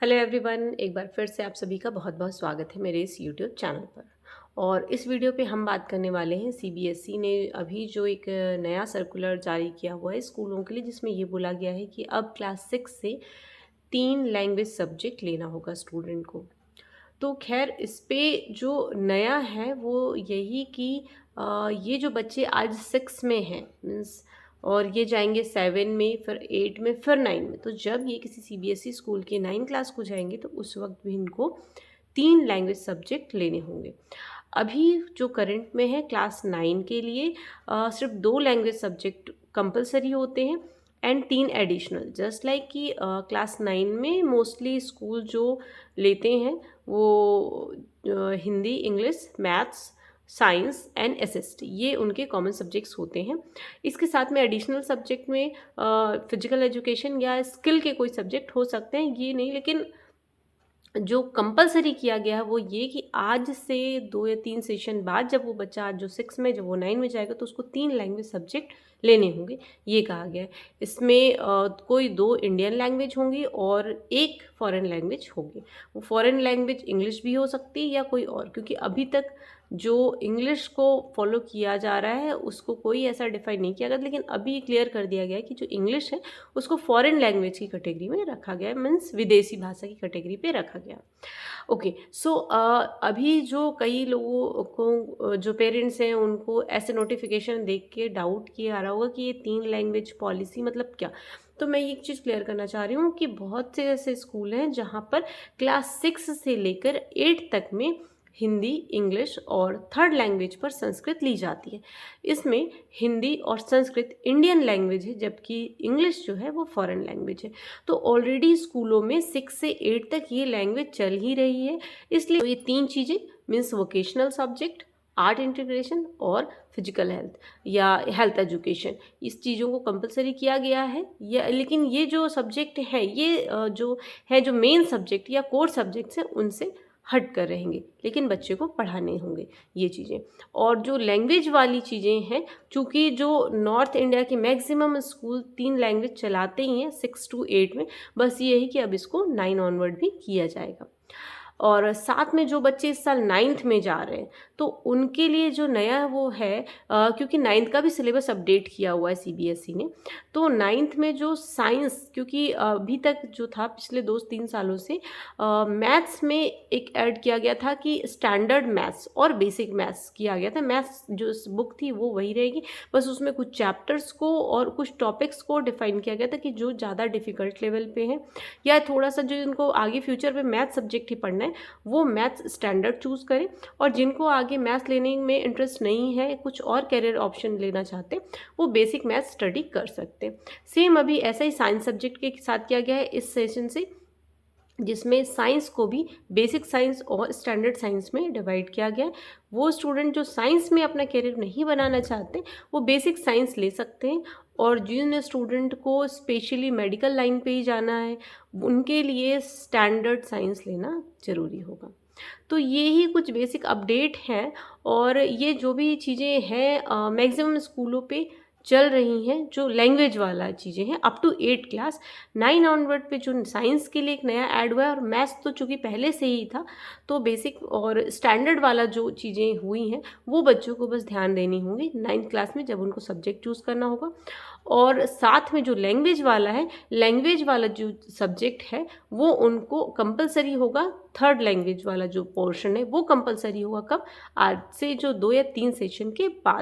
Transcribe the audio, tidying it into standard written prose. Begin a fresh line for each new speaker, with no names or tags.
Hello everyone, एक बार फिर से आप सभी का बहुत बहुत स्वागत है मेरे इस यूट्यूब चैनल पर। और इस वीडियो पे हम बात करने वाले हैं सीबीएसई ने अभी जो एक नया सर्कुलर जारी किया हुआ है स्कूलों के लिए, जिसमें ये बोला गया है कि अब क्लास 6 से 3 लैंग्वेज सब्जेक्ट लेना होगा स्टूडेंट को। तो खैर इस पे जो नया है वो यही कि ये जो बच्चे आज 6 में हैं मीन्स, और ये जाएंगे 7 में, फिर 8 में, फिर 9 में। तो जब ये किसी सीबीएसई स्कूल के 9 क्लास को जाएंगे तो उस वक्त भी इनको 3 लैंग्वेज सब्जेक्ट लेने होंगे। अभी जो करंट में है क्लास 9 के लिए सिर्फ 2 लैंग्वेज सब्जेक्ट कंपलसरी होते हैं एंड 3 एडिशनल। जस्ट लाइक कि क्लास 9 में मोस्टली स्कूल जो लेते हैं वो Hindi, English, maths, science and SST, ये उनके कॉमन सब्जेक्ट्स होते हैं। इसके साथ में एडिशनल सब्जेक्ट में फिजिकल एजुकेशन या स्किल के कोई सब्जेक्ट हो सकते हैं, ये नहीं। लेकिन जो कंपलसरी किया गया है वो ये कि आज से 2 या 3 सेशन बाद जब वो बच्चा आज जो 6 में, जब वो 9 में जाएगा तो उसको 3 लैंग्वेज सब्जेक्ट लेने होंगे, ये कहा गया है। इसमें कोई 2 इंडियन लैंग्वेज होंगी और 1 फॉरेन लैंग्वेज होगी। वो फॉरेन लैंग्वेज इंग्लिश भी हो सकती है या कोई और, क्योंकि अभी तक जो इंग्लिश को फॉलो किया जा रहा है उसको कोई ऐसा डिफाइन नहीं किया गया, लेकिन अभी क्लियर कर दिया गया है कि जो इंग्लिश है उसको फॉरेन लैंग्वेज की कैटेगरी में रखा गया है, मीन्स विदेशी भाषा की कैटेगरी पे रखा गया। ओके, सो अभी जो कई लोगों को जो पेरेंट्स हैं उनको ऐसे नोटिफिकेशन देख के डाउट किया आ रहा होगा कि ये 3 लैंग्वेज पॉलिसी मतलब क्या। तो मैं ये एक चीज़ क्लियर करना चाह रही हूँ कि बहुत से ऐसे स्कूल हैं जहाँ पर क्लास 6 से लेकर 8 तक में हिंदी, इंग्लिश और थर्ड लैंग्वेज पर संस्कृत ली जाती है। इसमें हिंदी और संस्कृत इंडियन लैंग्वेज है, जबकि इंग्लिश जो है वो फॉरेन लैंग्वेज है। तो ऑलरेडी स्कूलों में 6 से 8 तक ये लैंग्वेज चल ही रही है। इसलिए ये 3 चीज़ें means vocational subject, art integration और फिजिकल हेल्थ या हेल्थ एजुकेशन, इस चीज़ों को कंपलसरी किया गया है। या लेकिन ये जो सब्जेक्ट है ये जो मेन सब्जेक्ट या कोर सब्जेक्ट्स हैं उनसे हट कर रहेंगे, लेकिन बच्चे को पढ़ाने होंगे ये चीज़ें। और जो लैंग्वेज वाली चीज़ें हैं, चूँकि जो नॉर्थ इंडिया के मैक्सिमम स्कूल 3 लैंग्वेज चलाते ही हैं 6 to 8 में, बस ये है कि अब इसको 9 ऑनवर्ड भी किया जाएगा। और साथ में जो बच्चे इस साल 9th में जा रहे हैं तो उनके लिए जो नया वो है, क्योंकि 9th का भी सिलेबस अपडेट किया हुआ है सीबीएसई ने। तो 9th में जो साइंस, क्योंकि अभी तक जो था पिछले 2-3 सालों से मैथ्स में एक ऐड किया गया था कि स्टैंडर्ड मैथ्स और बेसिक मैथ्स किया गया था। मैथ्स जो बुक थी वो वही रहेगी, बस उसमें कुछ चैप्टर्स को और कुछ टॉपिक्स को डिफाइन किया गया था कि जो ज़्यादा डिफ़िकल्ट लेवल पे हैं या थोड़ा सा जो इनको आगे फ्यूचर में मैथ सब्जेक्ट ही पढ़ना है वो मैथ्स स्टैंडर्ड चूज़ करें। और जिनको आगे मैथ्स लेने में इंटरेस्ट नहीं है, कुछ और कैरियर ऑप्शन लेना चाहते हैं, वो बेसिक मैथ्स स्टडी कर सकते हैं। सेम अभी ऐसा ही साइंस सब्जेक्ट के साथ किया गया है इस सेशन से, जिसमें साइंस को भी बेसिक साइंस और स्टैंडर्ड साइंस में डिवाइड किया गया है। वो स्टूडेंट जो साइंस में अपना करियर नहीं बनाना चाहते वो बेसिक साइंस ले सकते हैं, और जिन स्टूडेंट को स्पेशली मेडिकल लाइन पे ही जाना है उनके लिए स्टैंडर्ड साइंस लेना ज़रूरी होगा। तो ये ही कुछ बेसिक अपडेट हैं, और ये जो भी चीज़ें हैं मैक्सिमम स्कूलों पे चल रही हैं, जो लैंग्वेज वाला चीज़ें हैं अप टू 8 क्लास। 9 ऑनवर्ड पे जो साइंस के लिए एक नया ऐड हुआ है, और मैथ्स तो चूँकि पहले से ही था, तो बेसिक और स्टैंडर्ड वाला जो चीज़ें हुई हैं वो बच्चों को बस ध्यान देनी होंगी 9th क्लास में जब उनको सब्जेक्ट चूज़ करना होगा। और साथ में जो लैंग्वेज वाला है, लैंग्वेज वाला जो सब्जेक्ट है वो उनको कंपलसरी होगा। थर्ड लैंग्वेज वाला जो पोर्शन है वो कंपलसरी होगा कब? आज से जो 2 या 3 सेशन के बाद।